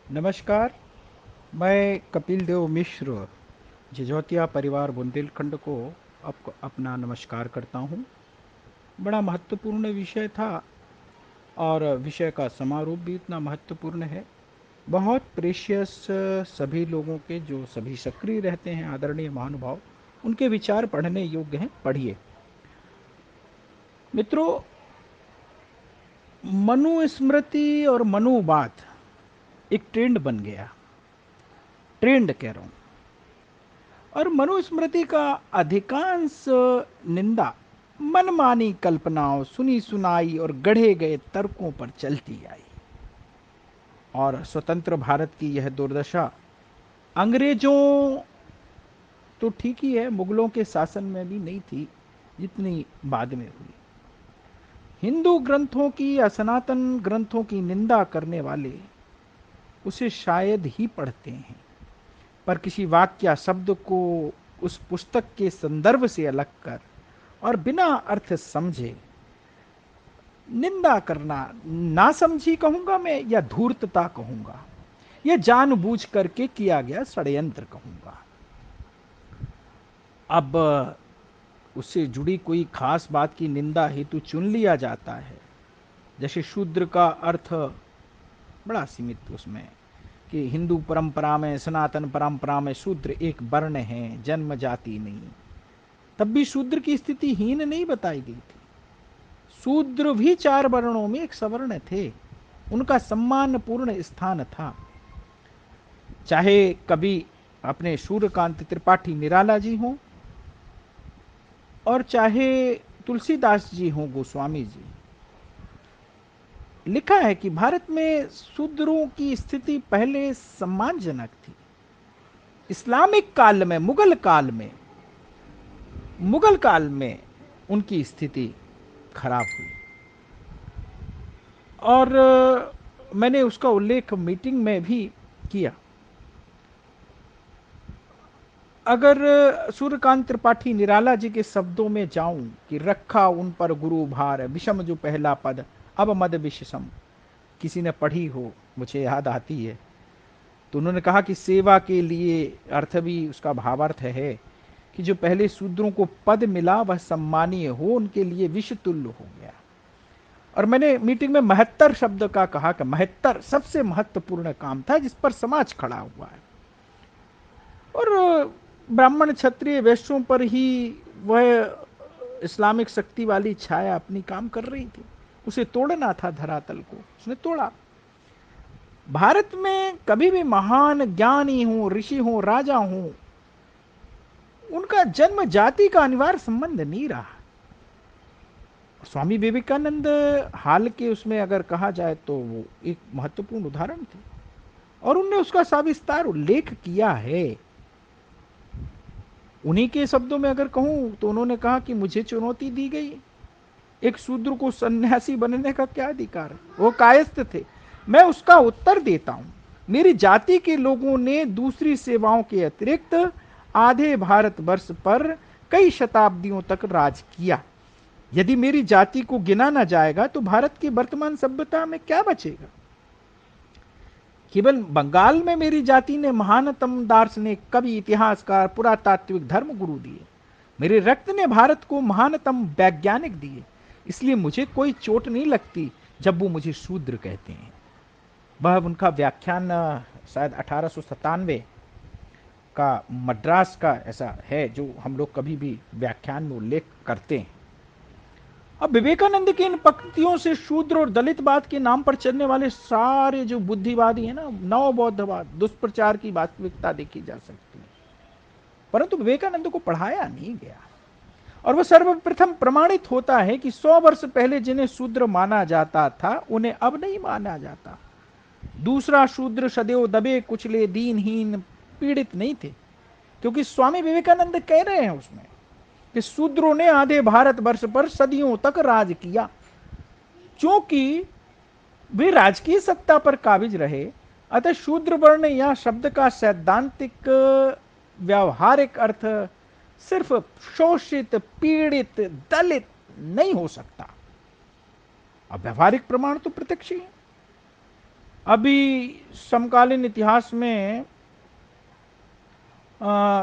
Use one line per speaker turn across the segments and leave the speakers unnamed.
नमस्कार। मैं कपिल देव मिश्र झिझोतिया परिवार बुंदेलखंड को आपको अपना नमस्कार करता हूँ। बड़ा महत्वपूर्ण विषय था और विषय का समारोह भी इतना महत्वपूर्ण है। बहुत प्रेशियस सभी लोगों के जो सभी सक्रिय रहते हैं आदरणीय महानुभाव, उनके विचार पढ़ने योग्य हैं, पढ़िए। मित्रों, मनुस्मृति और मनुवाद एक ट्रेंड बन गया। ट्रेंड कह रहा हूँ। और मनुस्मृति का अधिकांश निंदा मनमानी कल्पनाओं, सुनी सुनाई और गढ़े गए तर्कों पर चलती आई। और स्वतंत्र भारत की यह दुर्दशा अंग्रेजों तो ठीक ही है, मुगलों के शासन में भी नहीं थी जितनी बाद में हुई। हिंदू ग्रंथों की या सनातन ग्रंथों की निंदा करने वाले उसे शायद ही पढ़ते हैं, पर किसी वाक्य या शब्द को उस पुस्तक के संदर्भ से अलग कर और बिना अर्थ समझे निंदा करना, ना समझी कहूंगा मैं या धूर्तता कहूंगा, यह जानबूझ करके किया गया षड्यंत्र कहूंगा। अब उससे जुड़ी कोई खास बात की निंदा हेतु चुन लिया जाता है। जैसे शूद्र का अर्थ बड़ा सीमित उसमें कि हिंदू परंपरा में, सनातन परंपरा में शूद्र एक वर्ण है, जन्म जाति नहीं। तब भी शूद्र की स्थिति हीन नहीं बताई गई थी। शूद्र भी 4 वर्णों में एक सवर्ण थे, उनका सम्मानपूर्ण स्थान था। चाहे कभी अपने सूर्यकांत त्रिपाठी निराला जी हों और चाहे तुलसीदास जी हों, गोस्वामी जी। लिखा है कि भारत में शूद्रों की स्थिति पहले सम्मानजनक थी। इस्लामिक काल में, मुगल काल में उनकी स्थिति खराब हुई। और मैंने उसका उल्लेख मीटिंग में भी किया। अगर सूर्यकांत त्रिपाठी निराला जी के शब्दों में जाऊं कि रखा उन पर गुरु भार, विषम जो पहला पद अब मद विषम, किसी ने पढ़ी हो, मुझे याद आती है, तो उन्होंने कहा कि सेवा के लिए अर्थ भी उसका भावार्थ है कि जो पहले शूद्रों को पद मिला वह सम्मानीय हो, उनके लिए विषतुल्य हो गया। और मैंने मीटिंग में महत्तर शब्द का कहा कि महत्तर सबसे महत्वपूर्ण काम था जिस पर समाज खड़ा हुआ है। और ब्राह्मण क्षत्रिय वैश्यों पर ही वह इस्लामिक शक्ति वाली छाया अपनी काम कर रही थी। उसे तोड़ना था धरातल को, उसने तोड़ा। भारत में कभी भी महान ज्ञानी हो, ऋषि हो, राजा हो, उनका जन्म जाति का अनिवार्य संबंध नहीं रहा। स्वामी विवेकानंद हाल के उसमें अगर कहा जाए तो वो एक महत्वपूर्ण उदाहरण थे और उनने उसका सविस्तार उल्लेख किया है। उन्हीं के शब्दों में अगर कहूं तो उन्होंने कहा कि मुझे चुनौती दी गई, एक शूद्र को सन्यासी बनने का क्या अधिकार है? वो कायस्थ थे। मैं उसका उत्तर देता हूं, मेरी जाति के लोगों ने दूसरी सेवाओं के अतिरिक्त आधे भारतवर्ष पर कई शताब्दियों तक राज किया। यदि मेरी जाति को गिना ना जाएगा तो भारत की वर्तमान सभ्यता में क्या बचेगा? केवल बंगाल में मेरी जाति ने महानतम दार्शनिक, कवि, इतिहासकार, पुरातात्विक, धर्म गुरु दिए। मेरे रक्त ने भारत को महानतम वैज्ञानिक दिए। इसलिए मुझे कोई चोट नहीं लगती जब वो मुझे शूद्र कहते हैं। वह उनका व्याख्यान शायद 1897 का मद्रास का ऐसा है जो हम लोग कभी भी व्याख्यान में उल्लेख करते हैं। अब विवेकानंद की इन पंक्तियों से शूद्र और दलितवाद के नाम पर चलने वाले सारे जो बुद्धिवादी है ना, नव बौद्धवाद, दुष्प्रचार की वास्तविकता देखी जा सकती है। परंतु विवेकानंद को पढ़ाया नहीं गया और वह सर्वप्रथम प्रमाणित होता है कि 100 वर्ष पहले जिन्हें शूद्र माना जाता था उन्हें अब नहीं माना जाता। दूसरा शूद्र सदैव दबे कुचले, दीनहीन, पीड़ित नहीं थे, क्योंकि स्वामी विवेकानंद कह रहे हैं उसमें कि शूद्रों ने आधे भारतवर्ष पर सदियों तक राज किया। क्योंकि वे राजकीय सत्ता पर काबिज रहे, अतः शूद्र वर्ण या शब्द का सैद्धांतिक व्यावहारिक अर्थ सिर्फ शोषित, पीड़ित, दलित नहीं हो सकता। अब व्यावहारिक प्रमाण तो प्रत्यक्ष ही है। अभी समकालीन इतिहास में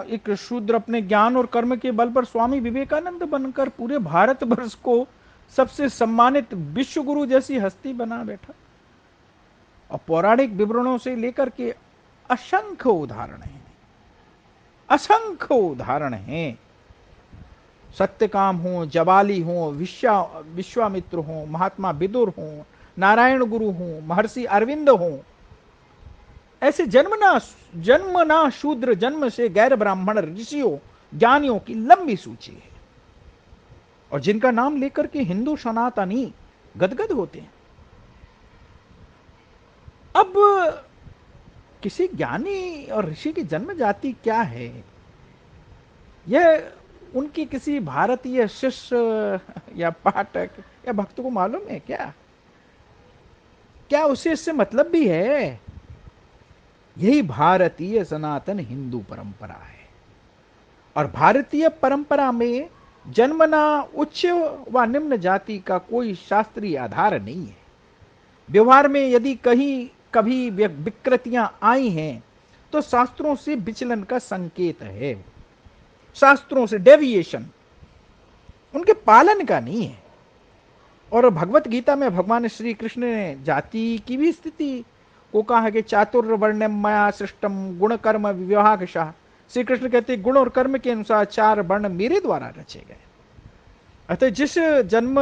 एक शूद्र अपने ज्ञान और कर्म के बल पर स्वामी विवेकानंद बनकर पूरे भारतवर्ष को सबसे सम्मानित विश्व गुरु जैसी हस्ती बना बैठा। और पौराणिक विवरणों से लेकर के असंख्य उदाहरण हैं, असंख्य उदाहरण हैं। सत्यकाम हो, जबाली हो, विश्वामित्र हो, महात्मा विदुर हो, नारायण गुरु हो, महर्षि अरविंद हो, ऐसे जन्मना शूद्र जन्म से गैर ब्राह्मण ऋषियों ज्ञानियों की लंबी सूची है, और जिनका नाम लेकर के हिंदू सनातनी गदगद होते हैं। अब किसी ज्ञानी और ऋषि की जन्म जाति क्या है, यह उनकी किसी भारतीय शिष्य या पाठक या भक्त को मालूम है क्या? क्या उसे इससे मतलब भी है? यही भारतीय सनातन हिंदू परंपरा है। और भारतीय परंपरा में जन्मना उच्च व निम्न जाति का कोई शास्त्रीय आधार नहीं है। व्यवहार में यदि कहीं कभी विकृतियां आई हैं तो शास्त्रों से विचलन का संकेत है, शास्त्रों से डेविएशन, उनके पालन का नहीं है। और भगवत गीता में भगवान श्री कृष्ण ने जाति की भी स्थिति को कहा है कि चातुर्वर्ण्यम मया सृष्टम गुण कर्म विभागशः। श्री कृष्ण कहते गुण और कर्म के अनुसार 4 वर्ण मेरे द्वारा रचे गए। अतः जिस जन्म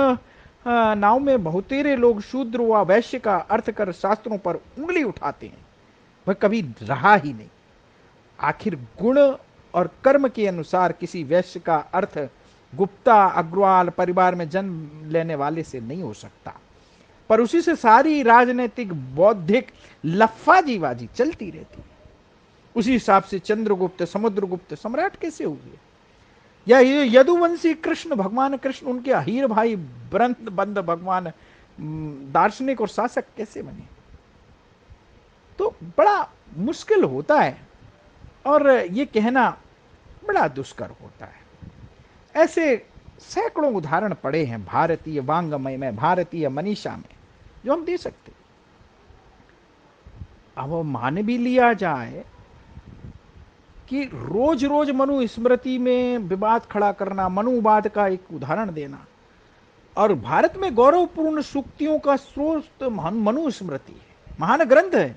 नाव में बहुतेरे लोग शूद्र व वैश्य का अर्थ कर शास्त्रों पर उंगली उठाते हैं, वह कभी रहा ही नहीं। आखिर गुण और कर्म के अनुसार किसी वैश्य का अर्थ गुप्ता अग्रवाल परिवार में जन्म लेने वाले से नहीं हो सकता, पर उसी से सारी राजनीतिक बौद्धिक लफ्फाजीबाजी चलती रहती है। उसी हिसाब से चंद्रगुप्त समुद्रगुप्त सम्राट कैसे हुए, या ये यदुवंशी कृष्ण, भगवान कृष्ण उनके अहीर भाई ब्रंद बंद भगवान दार्शनिक और शासक कैसे बने। तो बड़ा मुश्किल होता है और ये कहना बड़ा दुष्कर होता है। ऐसे सैकड़ों उदाहरण पड़े हैं भारतीय वांग्मय में, भारतीय मनीषा में, जो हम दे सकते। अब मान भी लिया जाए कि रोज रोज मनु स्मृति में विवाद खड़ा करना, मनुवाद का एक उदाहरण देना, और भारत में गौरवपूर्ण सूक्तियों का स्रोत मनु स्मृति है, महान ग्रंथ है।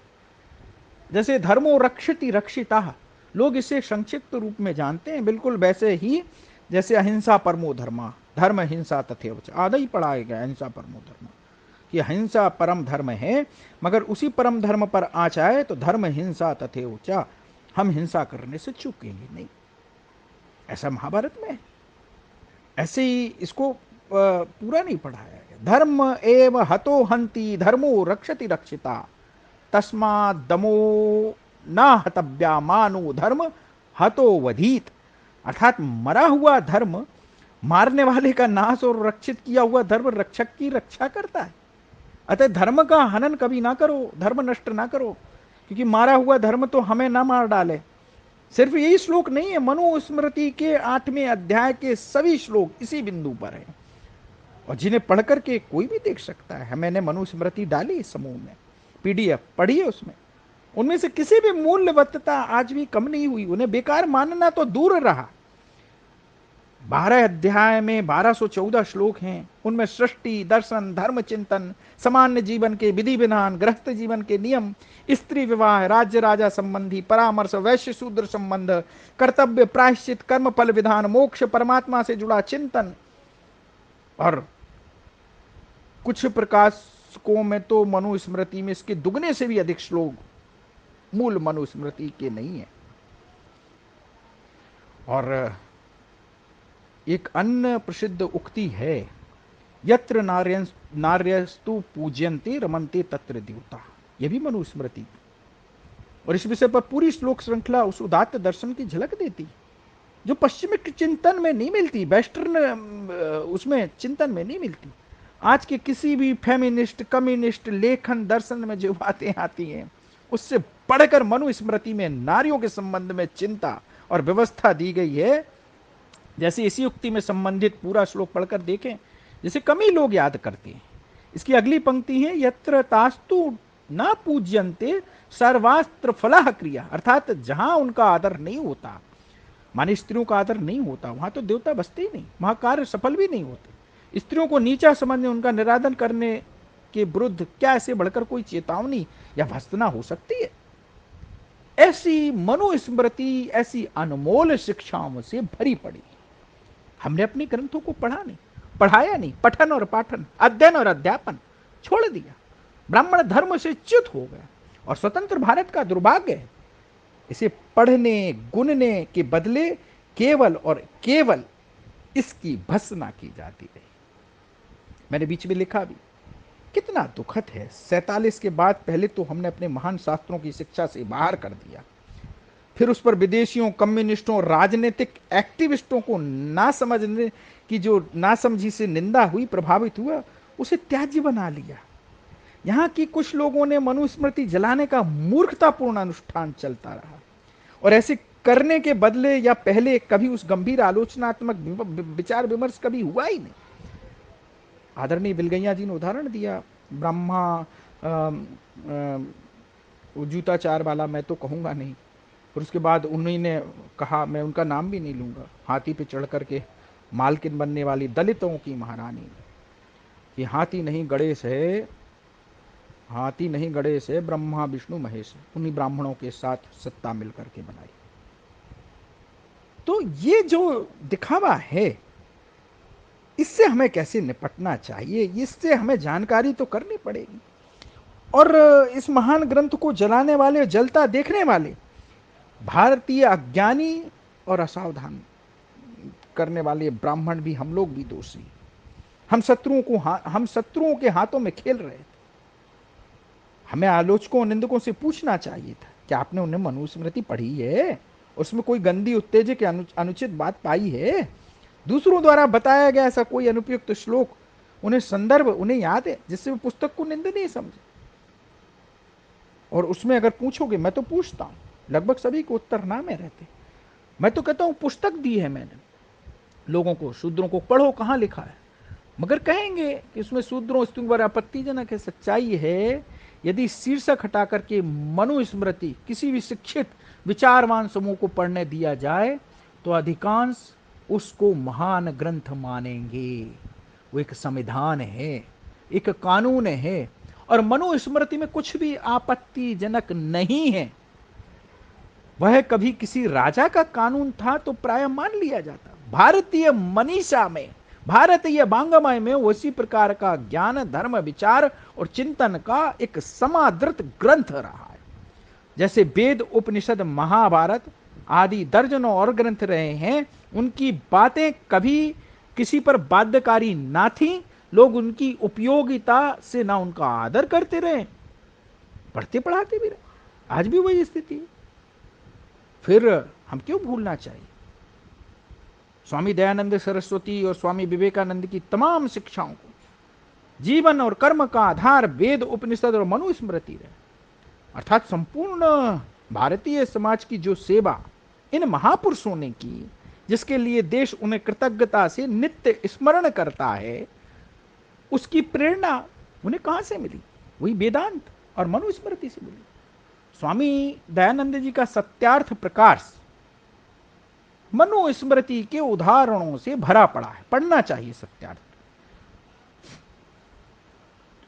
जैसे धर्मो रक्षति रक्षिता, लोग इसे संक्षिप्त रूप में जानते हैं, बिल्कुल वैसे ही जैसे अहिंसा परमो धर्मा, धर्म हिंसा तथैव च, आधा ही पढ़ाया गया अहिंसा परमो धर्म, कि अहिंसा परम धर्म है, मगर उसी परम धर्म पर आ जाए तो धर्म हिंसा तथैव च, हम हिंसा करने से चूकेंगे नहीं। ऐसा महाभारत में, ऐसे ही इसको पूरा नहीं पढ़ाया गया। धर्म एव हतो हंति धर्मो रक्षति रक्षिता, तस्मा दमो न हतव्या मानो धर्म हतो वधीत। अर्थात मरा हुआ धर्म मारने वाले का नाश और रक्षित किया हुआ धर्म रक्षक की रक्षा करता है। अतः धर्म का हनन कभी ना करो, धर्म नष्ट ना करो, क्योंकि मारा हुआ धर्म तो हमें ना मार डाले। सिर्फ यही श्लोक नहीं है, मनुस्मृति के 8वें अध्याय के सभी श्लोक इसी बिंदु पर है, और जिन्हें पढ़ करके कोई भी देख सकता है। मैंने मनुस्मृति डाली इस समूह में, PDF पढ़िए, उसमें उनमें से किसी भी मूल्यवत्ता आज भी कम नहीं हुई। उन्हें बेकार मानना तो दूर रहा। 12 अध्याय में 1214 श्लोक हैं, उनमें सृष्टि, दर्शन, धर्म चिंतन, सामान्य जीवन के विधि विधान, गृहस्थ जीवन के नियम, स्त्री विवाह, राज्य राजा संबंधी परामर्श, वैश्य शूद्र संबंध, कर्तव्य, प्रायश्चित, कर्म फल विधान, मोक्ष, परमात्मा से जुड़ा चिंतन, और कुछ प्रकाशकों में तो मनुस्मृति में इसके दुगने से भी अधिक श्लोक मूल मनुस्मृति के नहीं है। और एक अन्य प्रसिद्ध उक्ति है, यत्र नार्यस्तु पूज्यन्ते रमन्ते तत्र देवता, यह भी मनुस्मृति। और इस विषय पर पूरी श्लोक श्रृंखला उस उदात्त दर्शन की झलक देती, जो पश्चिमी चिंतन में नहीं मिलती, वेस्टर्न उसमें चिंतन में नहीं मिलती। आज के किसी भी फेमिनिस्ट, कम्युनिस्ट लेखन दर्शन में जो बातें आती हैं, उससे बढ़कर मनुस्मृति में नारियों के संबंध में चिंता और व्यवस्था दी गई है। जैसे इसी उक्ति में संबंधित पूरा श्लोक पढ़कर देखें, जैसे कम ही लोग याद करते हैं। इसकी अगली पंक्ति है, यत्र तास्तु ना पूज्यन्ते सर्वास्त्र फलाह क्रिया, अर्थात जहां उनका आदर नहीं होता, माने स्त्रियों का आदर नहीं होता, वहां तो देवता बसते ही नहीं, वहां कार्य सफल भी नहीं होते। स्त्रियों को नीचा समझने, उनका निरादन करने के विरुद्ध क्या ऐसे बढ़कर कोई चेतावनी या भर्त्सना हो सकती है? ऐसी मनुस्मृति ऐसी अनमोल शिक्षाओं से भरी पड़ी। हमने अपने ग्रंथों को पढ़ा नहीं, पढ़ाया नहीं, पठन और पाठन, अध्ययन और अध्यापन छोड़ दिया, ब्राह्मण धर्म से च्युत हो गया। और स्वतंत्र भारत का दुर्भाग्य है, इसे पढ़ने गुनने के बदले केवल और केवल इसकी भर्त्सना की जाती रही। मैंने बीच में लिखा भी, कितना दुखद है, 47 के बाद पहले तो हमने अपने महान शास्त्रों की शिक्षा से बाहर कर दिया, फिर उस पर विदेशियों, कम्युनिस्टों, राजनीतिक एक्टिविस्टों को ना समझने की जो नासमझी से निंदा हुई, प्रभावित हुआ, उसे त्याज्य बना लिया। यहाँ की कुछ लोगों ने मनुस्मृति जलाने का मूर्खतापूर्ण अनुष्ठान चलता रहा, और ऐसे करने के बदले या पहले कभी उस गंभीर आलोचनात्मक विचार विमर्श कभी हुआ ही नहीं। आदरणीय बिलगैया जी ने उदाहरण दिया, ब्रह्मा जूताचार वाला, मैं तो कहूँगा नहीं, फिर उसके बाद उन्हीं ने कहा, मैं उनका नाम भी नहीं लूँगा, हाथी पे चढ़ करके मालकिन बनने वाली दलितों की महारानी, कि हाथी नहीं गणेश है, हाथी नहीं गणेश है, ब्रह्मा विष्णु महेश, उन्हीं ब्राह्मणों के साथ सत्ता मिलकर के बनाई। तो ये जो दिखावा है, इससे हमें कैसे निपटना चाहिए, इससे हमें जानकारी तो करनी पड़ेगी। और इस महान ग्रंथ को जलाने वाले, जलता देखने वाले भारतीय अज्ञानी और असावधान करने वाले ब्राह्मण भी, हम लोग भी दोषी। हम शत्रुओं के हाथों में खेल रहे थे। हमें आलोचकों, निंदकों से पूछना चाहिए था, क्या आपने उन्हें मनुस्मृति पढ़ी है? उसमें कोई गंदी, उत्तेजक, अनुचित बात पाई है? दूसरों द्वारा बताया गया ऐसा कोई अनुपयुक्त श्लोक, उन्हें संदर्भ उन्हें याद है जिससे वो पुस्तक को निंदनीय समझे? और उसमें अगर पूछोगे, मैं तो पूछता हूं, लगभग सभी को उत्तर ना में रहते। मैं तो कहता हूं पुस्तक दी है मैंने लोगों को, शूद्रों को, पढ़ो कहां लिखा है। मगर कहेंगे कि उसमें शूद्रों स्त्रियों पर आपत्तिजनक है। सच्चाई है, यदि शीर्षक हटा करके मनुस्मृति किसी भी शिक्षित विचारवान समूह को पढ़ने दिया जाए तो अधिकांश उसको महान ग्रंथ मानेंगे। वो एक संविधान है, एक कानून है, और मनुस्मृति में कुछ भी आपत्तिजनक नहीं है। वह कभी किसी राजा का कानून था तो प्राय मान लिया जाता। भारतीय मनीषा में, भारतीय वांग्मय में उसी प्रकार का ज्ञान, धर्म, विचार और चिंतन का एक समादृत ग्रंथ रहा है। जैसे वेद, उपनिषद, महाभारत आदि दर्जनों और ग्रंथ रहे हैं, उनकी बातें कभी किसी पर बाध्यकारी ना थी। लोग उनकी उपयोगिता से ना उनका आदर करते रहे, पढ़ते पढ़ाते भी रहे। आज भी वही स्थिति है। फिर हम क्यों भूलना चाहिए? स्वामी दयानंद सरस्वती और स्वामी विवेकानंद की तमाम शिक्षाओं को जीवन और कर्म का आधार वेद, उपनिषद और मनुस्मृति रहे। अर्थात संपूर्ण भारतीय समाज की जो सेवा इन महापुरुषों ने की, जिसके लिए देश उन्हें कृतज्ञता से नित्य स्मरण करता है, उसकी प्रेरणा उन्हें कहां से मिली? वही वेदांत और मनुस्मृति से मिली। स्वामी दयानंद जी का सत्यार्थ प्रकाश मनुस्मृति के उदाहरणों से भरा पड़ा है, पढ़ना चाहिए सत्यार्थ।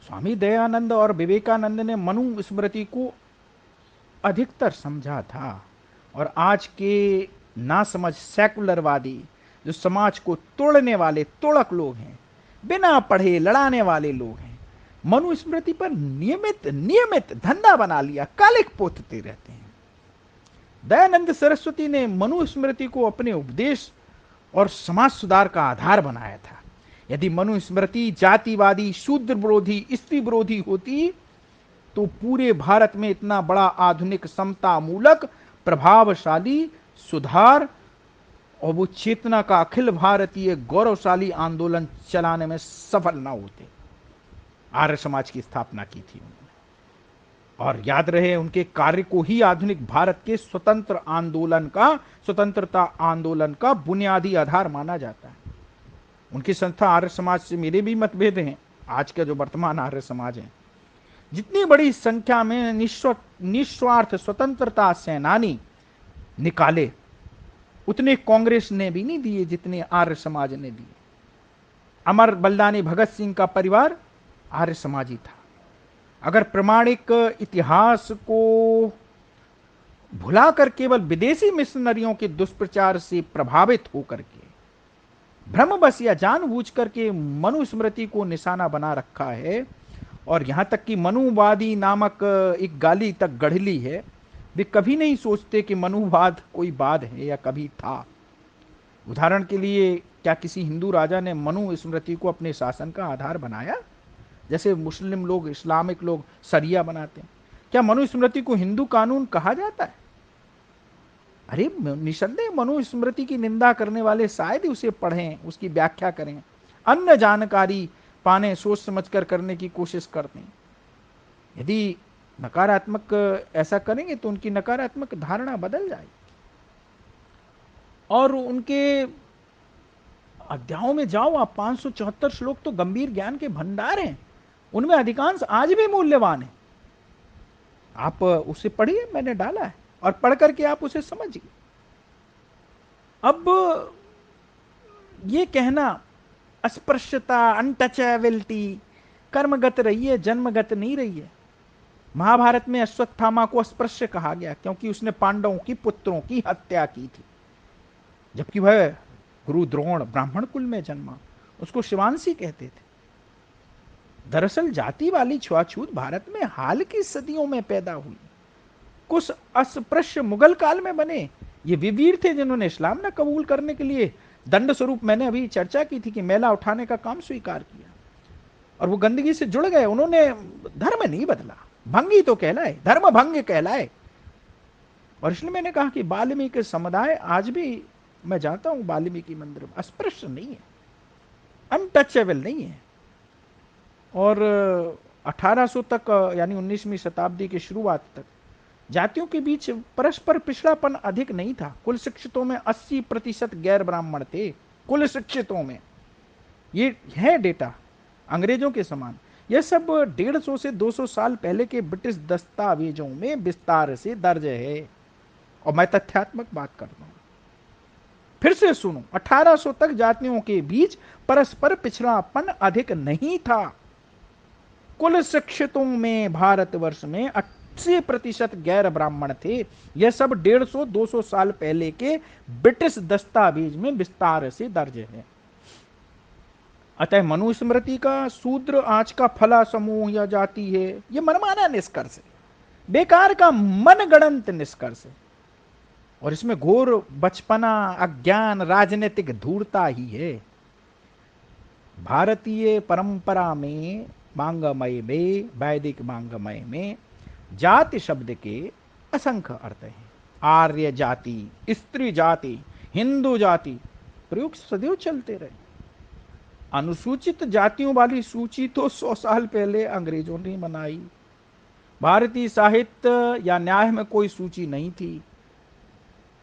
स्वामी दयानंद और विवेकानंद ने मनुस्मृति को अधिकतर समझा था, और आज के नासमझ सेकुलरवादी जो समाज को तोड़ने वाले तोड़क लोग हैं, बिना पढ़े लड़ाने वाले लोग हैं, मनुस्मृति पर नियमित धंधा बना लिया, कालिक पोतते रहते हैं। दयानंद सरस्वती ने मनुस्मृति को अपने उपदेश और समाज सुधार का आधार बनाया था। यदि मनुस्मृति जातिवादी, शूद्र विरोधी, स्त्री विरोधी होती तो पूरे भारत में इतना बड़ा आधुनिक, समता मूलक, प्रभावशाली सुधार और वो चेतना का अखिल भारतीय गौरवशाली आंदोलन चलाने में सफल ना होते। आर्य समाज की स्थापना की थी उन्होंने, और याद रहे, उनके कार्य को ही आधुनिक भारत के स्वतंत्रता आंदोलन का बुनियादी आधार माना जाता है। उनकी संस्था आर्य समाज से मेरे भी मतभेद हैं, आज का जो वर्तमान आर्य समाज है, जितनी बड़ी संख्या में निस्वार्थ स्वतंत्रता सेनानी निकाले उतने कांग्रेस ने भी नहीं दिए जितने आर्य समाज ने दिए। अमर बलिदानी भगत सिंह का परिवार आर्य समाजी था। अगर प्रामाणिक इतिहास को भुलाकर केवल विदेशी मिशनरियों के दुष्प्रचार से प्रभावित होकर के भ्रमवश या जानबूझ करके मनुस्मृति को निशाना बना रखा है, और यहां तक कि मनुवादी नामक एक गाली तक गढ़ ली है, वे कभी नहीं सोचते कि मनुवाद कोई बाद है या कभी था। उदाहरण के लिए, क्या किसी हिंदू राजा ने मनुस्मृति को अपने शासन का आधार बनाया? जैसे मुस्लिम लोग, इस्लामिक लोग शरिया बनाते हैं। क्या मनुस्मृति को हिंदू कानून कहा जाता है? अरे निसंदेह मनुस्मृति की निंदा करने वाले शायद उसे पढ़ें, उसकी व्याख्या करें, अन्य जानकारी पाने सोच समझकर करने की कोशिश करते हैं। यदि नकारात्मक ऐसा करेंगे तो उनकी नकारात्मक धारणा बदल जाएगी, और उनके अध्यायों में जाओ आप, 574 श्लोक तो गंभीर ज्ञान के भंडार हैं, उनमें अधिकांश आज भी मूल्यवान है। आप उसे पढ़िए, मैंने डाला है, और पढ़ करके आप उसे समझिए। अब ये कहना अस्पृश्यता, अनटचेबिलिटी कर्मगत रही है, जन्मगत नहीं रही है। महाभारत में अश्वत्थामा को अस्पृश्य कहा गया क्योंकि उसने पांडवों की पुत्रों की हत्या की थी, जबकि वह गुरु द्रोण ब्राह्मण कुल में जन्मा, उसको शिवांशी कहते थे। दरअसल जाति वाली छुआछूत भारत में हाल की सदियों में पैदा हुई। कुछ अस्पृश्य मुगल काल में बने, ये वे वीर थे जिन्होंने इस्लाम न कबूल करने के लिए दंड स्वरूप, मैंने अभी चर्चा की थी कि मेला उठाने का काम स्वीकार किया, और वो गंदगी से जुड़ गए। उन्होंने धर्म नहीं बदला, भंगी तो कहलाए, धर्म भंग कहलाए। और इसलिए मैंने कहा कि वाल्मीकि समुदाय, आज भी मैं जाता हूं वाल्मीकि मंदिर में, अस्पृश्य नहीं है, अनटचेबल नहीं है। और 1800 तक, यानी 19वीं शताब्दी की शुरुआत तक जातियों के बीच परस्पर पिछड़ापन अधिक नहीं था। कुल शिक्षितों में 80% गैर ब्राह्मण थे, कुल शिक्षितों में। ये है डेटा अंग्रेजों के समान। यह सब 150 से 200 साल पहले के ब्रिटिश दस्तावेजों में विस्तार से दर्ज है, और मैं तथ्यात्मक बात करता हूं। फिर से सुनो, 1800 तक जातियों के बीच परस्पर पिछड़ापन अधिक नहीं था। कुल शिक्षितों में भारतवर्ष में 80% गैर ब्राह्मण थे। यह सब 150-200 साल पहले के ब्रिटिश दस्तावेज में विस्तार से दर्ज है। अतः मनुस्मृति का शूद्र आंच का फला समूह या जाति है, यह मनमाना निष्कर्ष है, बेकार का मनगणंत निष्कर्ष है, और इसमें घोर बचपना, अज्ञान, राजनीतिक धूर्तता ही है। भारतीय परंपरा में मांगमय में, वैदिक मांगमय में जाति शब्द के असंख्य अर्थ हैं। आर्य जाति, स्त्री जाति, हिंदू जाति प्रयोग सदैव चलते रहे। अनुसूचित जातियों वाली सूची तो 100 साल पहले अंग्रेजों ने बनाई। भारतीय साहित्य या न्याय में कोई सूची नहीं थी,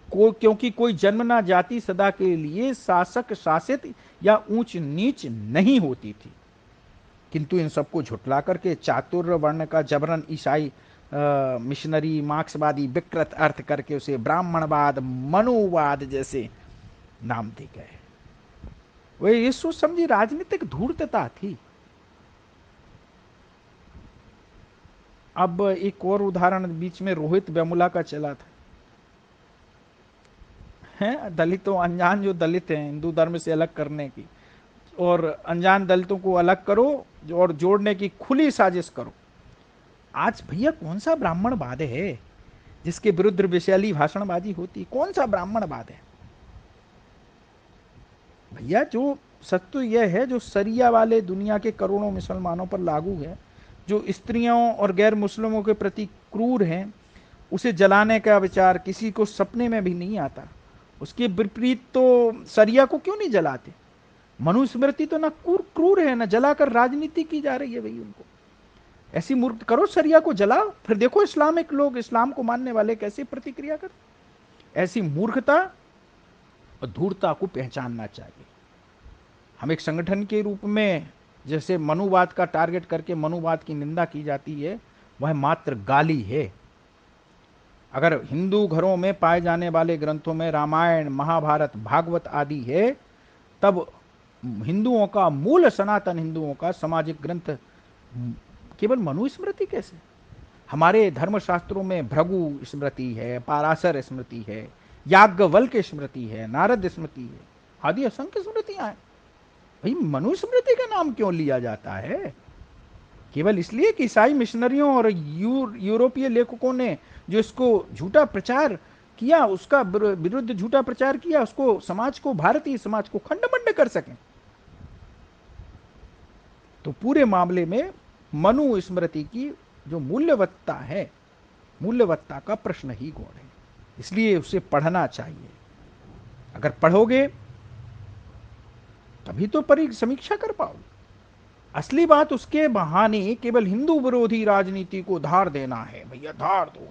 क्योंकि कोई जन्मना जाति सदा के लिए शासक शासित या ऊंच नीच नहीं होती थी। किंतु इन सबको झुटला करके चातुर्य वर्ण का जबरन ईसाई मिशनरी मार्क्सवादी विकृत अर्थ करके उसे ब्राह्मणवाद, मनुवाद जैसे नाम दे गए। वह ये सोच समझी राजनीतिक धूर्तता थी। अब एक और उदाहरण बीच में रोहित वेमुला का चला था, है दलितों, अनजान जो दलित हैं हिंदू धर्म से अलग करने की, और अनजान दलितों को अलग करो और जोड़ने की खुली साजिश करो। आज भैया कौन सा ब्राह्मणवाद है जिसके विरुद्ध विषैली भाषणबाजी होती? कौन सा ब्राह्मणवाद है भैया? जो सत्य यह है, जो शरिया वाले दुनिया के करोड़ों मुसलमानों पर लागू है, जो स्त्रियों और गैर मुस्लिमों के प्रति क्रूर हैं, उसे जलाने का विचार किसी को सपने में भी नहीं आता। उसके विपरीत तो शरिया को क्यों नहीं जलाते? मनुस्मृति तो ना क्रूर है, ना जलाकर राजनीति की जा रही है भाई उनको। ऐसी मूर्ख करो, शरिया को जलाओ, फिर देखो इस्लामिक लोग, इस्लाम को मानने वाले कैसे प्रतिक्रिया करते। ऐसी मूर्खता और धूर्तता को पहचानना चाहिए। हम एक संगठन के रूप में, जैसे मनुवाद का टारगेट करके मनुवाद की निंदा की जाती है, वह मात्र गाली है। अगर हिंदू घरों में पाए जाने वाले ग्रंथों में रामायण, महाभारत, भागवत आदि है, तब हिंदुओं का मूल, सनातन हिंदुओं का सामाजिक ग्रंथ केवल मनुस्मृति कैसे? हमारे धर्मशास्त्रों में भृगु स्मृति है, पाराशर स्मृति है, याज्ञवल्क्य स्मृति है, नारद स्मृति है, आदि असंख्य स्मृतियां हैं। भाई मनुस्मृति का नाम क्यों लिया जाता है? केवल इसलिए कि ईसाई मिशनरियों और यूरोपीय लेखकों ने जो इसको झूठा प्रचार किया, उसका विरुद्ध झूठा प्रचार किया, उसको समाज को, भारतीय समाज को खंड-मंड कर सकें। तो पूरे मामले में मनु स्मृति की जो मूल्यवत्ता है, मूल्यवत्ता का प्रश्न ही गौण है। इसलिए उसे पढ़ना चाहिए। अगर पढ़ोगे तभी तो समीक्षा कर पाओगे। असली बात उसके बहाने केवल हिंदू विरोधी राजनीति को धार देना है। भैया धार दो,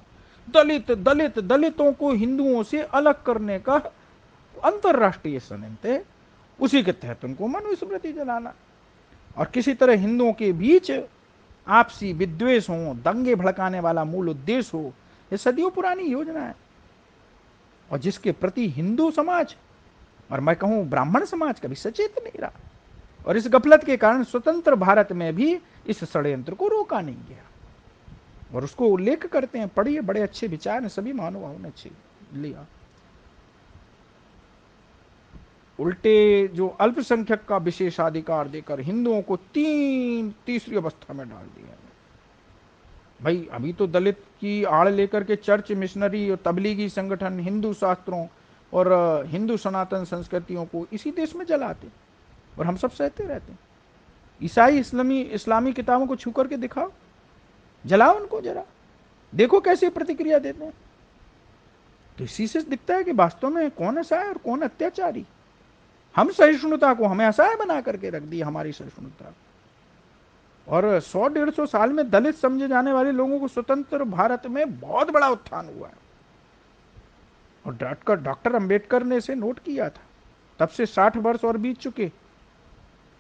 दलितों को हिंदुओं से अलग करने का अंतरराष्ट्रीय षड्यंत्र है, उसी के तहत उनको मनुस्मृति जलाना और किसी तरह हिंदुओं के बीच आपसी विद्वेष हो, दंगे भड़काने वाला मूल उद्देश्य हो, ये सदियों पुरानी योजना है और जिसके प्रति हिंदू समाज और मैं कहूं ब्राह्मण समाज कभी सचेत नहीं रहा और इस गफलत के कारण स्वतंत्र भारत में भी इस षड्यंत्र को रोका नहीं गया और उसको उल्लेख करते हैं। पढ़िए, बड़े अच्छे विचार हैं, सभी महानुभावों ने अच्छे लिया। उल्टे जो अल्पसंख्यक का विशेषाधिकार देकर हिंदुओं को तीसरी अवस्था में डाल दिया। भाई अभी तो दलित की आड़ लेकर के चर्च, मिशनरी और तबलीगी संगठन हिंदू शास्त्रों और हिंदू सनातन संस्कृतियों को इसी देश में जलाते और हम सब सहते रहते हैं। ईसाई इस्लामी किताबों को छू करके दिखाओ, जलाओ उनको, जरा देखो कैसे प्रतिक्रिया देते हैं। तो इसी से दिखता है कि वास्तव में कौन असहाय और कौन अत्याचारी। हम सहिष्णुता को हमें असहाय बना करके रख दी, हमारी सहिष्णुता। और 100-150 साल में दलित समझे जाने वाले लोगों को स्वतंत्र भारत में बहुत बड़ा उत्थान हुआ है और डॉक्टर अंबेडकर ने इसे नोट किया था। तब से 60 वर्ष और बीत चुके,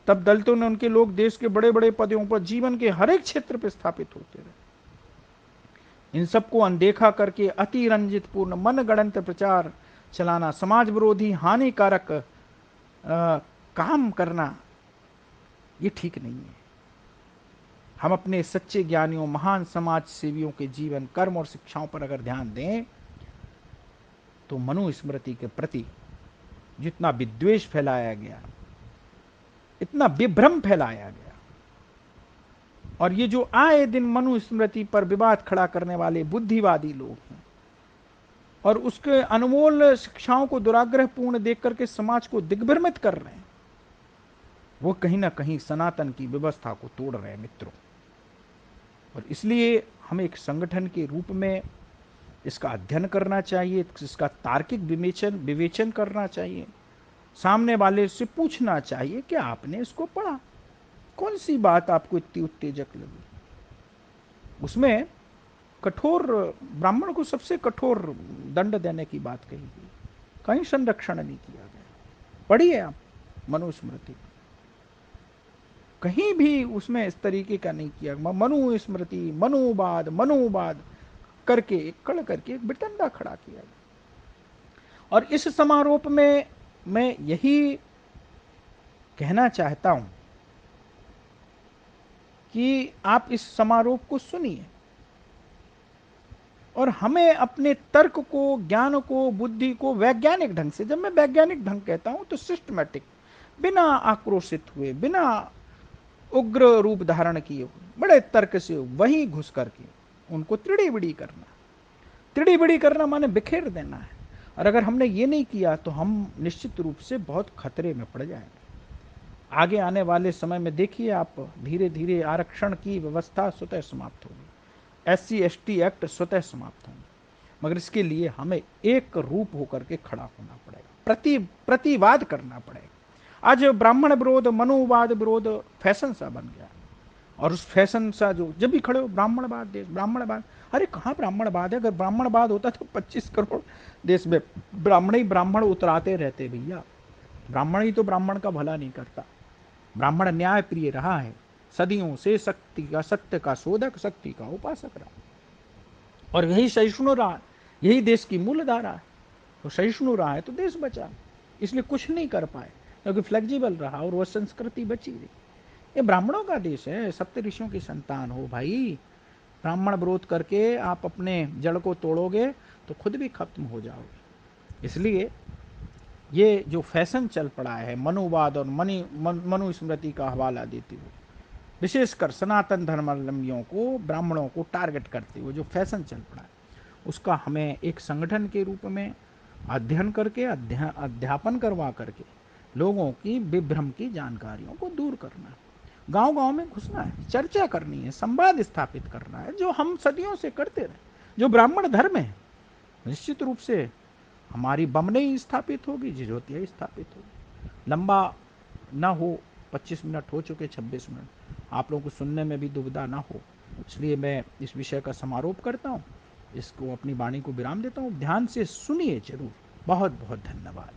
तब दलितों ने उनके लोग देश के बड़े बड़े पदों पर, जीवन के हर एक क्षेत्र पर स्थापित होते रहे। इन सबको अनदेखा करके अतिरंजितपूर्ण मनगढ़ंत प्रचार चलाना, समाज विरोधी हानिकारक काम करना, ये ठीक नहीं है। हम अपने सच्चे ज्ञानियों, महान समाज सेवियों के जीवन, कर्म और शिक्षाओं पर अगर ध्यान दें तो मनुस्मृति के प्रति जितना विद्वेष फैलाया गया, इतना विभ्रम फैलाया गया और ये जो आए दिन मनुस्मृति पर विवाद खड़ा करने वाले बुद्धिवादी लोग हैं और उसके अनमोल शिक्षाओं को दुराग्रहपूर्ण देख करके समाज को दिग्भ्रमित कर रहे हैं, वो कहीं ना कहीं सनातन की व्यवस्था को तोड़ रहे हैं मित्रों। और इसलिए हमें एक संगठन के रूप में इसका अध्ययन करना चाहिए, इसका तार्किक विवेचन करना चाहिए, सामने वाले से पूछना चाहिए कि आपने इसको पढ़ा, कौन सी बात आपको इतनी उत्तेजक लगी। उसमें कठोर, ब्राह्मण को सबसे कठोर दंड देने की बात कही गई, कहीं संरक्षण नहीं किया गया। पढ़िए आप मनुस्मृति, कहीं भी उसमें इस तरीके का नहीं किया। मनुस्मृति, मनुवाद करके कड़ करके एक बिटंडा खड़ा किया गया। और इस समारोप में मैं यही कहना चाहता हूं कि आप इस समारोप को सुनिए और हमें अपने तर्क को, ज्ञान को, बुद्धि को वैज्ञानिक ढंग से, जब मैं वैज्ञानिक ढंग कहता हूं तो सिस्टमैटिक, बिना आक्रोशित हुए, बिना उग्र रूप धारण किए हुए, बड़े तर्क से वहीं घुस करके उनको त्रिड़ी करना माने बिखेर देना है। और अगर हमने ये नहीं किया तो हम निश्चित रूप से बहुत खतरे में पड़ जाएंगे। आगे आने वाले समय में देखिए आप, धीरे धीरे आरक्षण की व्यवस्था स्वतः समाप्त होगी, SC/ST एक्ट स्वतः समाप्त होंगे, मगर इसके लिए हमें एक रूप होकर के खड़ा होना पड़ेगा, प्रतिवाद करना पड़ेगा। आज ब्राह्मण विरोध, मनुवाद विरोध फैशन सा बन गया और उस फैशन सा जो जब भी खड़े हो ब्राह्मणवाद, देश ब्राह्मणवाद, अरे कहाँ ब्राह्मणवाद है? अगर ब्राह्मणवाद होता तो 25 करोड़ देश में ब्राह्मण उतराते रहते भैया। ब्राह्मण ही तो ब्राह्मण का भला नहीं करता। ब्राह्मण न्याय प्रिय रहा है, सदियों से शक्ति का, सत्य का शोधक, शक्ति का उपासक रहा, और यही सहिष्णु रहा, यही देश की मूल धारा है। तो सहिष्णु रहा है तो देश बचा, इसलिए कुछ नहीं कर पाए क्योंकि फ्लेक्सिबल रहा और वह संस्कृति बची रही। ये ब्राह्मणों का देश है, सप्त ऋषियों की संतान हो भाई। ब्राह्मण विरोध करके आप अपने जड़ को तोड़ोगे तो खुद भी खत्म हो जाओगे। इसलिए ये जो फैशन चल पड़ा है मनुवाद और मनुस्मृति का हवाला देते हुए, विशेषकर सनातन धर्मावलंबियों को, ब्राह्मणों को टारगेट करते हुए जो फैशन चल पड़ा है, उसका हमें एक संगठन के रूप में अध्ययन करके, अध्यापन करवा करके लोगों की विभ्रम की जानकारियों को दूर करना है, गांव गांव में घुसना है, चर्चा करनी है, संवाद स्थापित करना है, जो हम सदियों से करते रहे, जो ब्राह्मण धर्म है। निश्चित रूप से हमारी बमने स्थापित होगी, ज्योतिया स्थापित होगी। लंबा ना हो, 25 मिनट हो चुके, 26 मिनट, आप लोगों को सुनने में भी दुविधा ना हो, इसलिए मैं इस विषय का समारोप करता हूँ, इसको अपनी वाणी को विराम देता हूँ। ध्यान से सुनिए जरूर। बहुत बहुत धन्यवाद।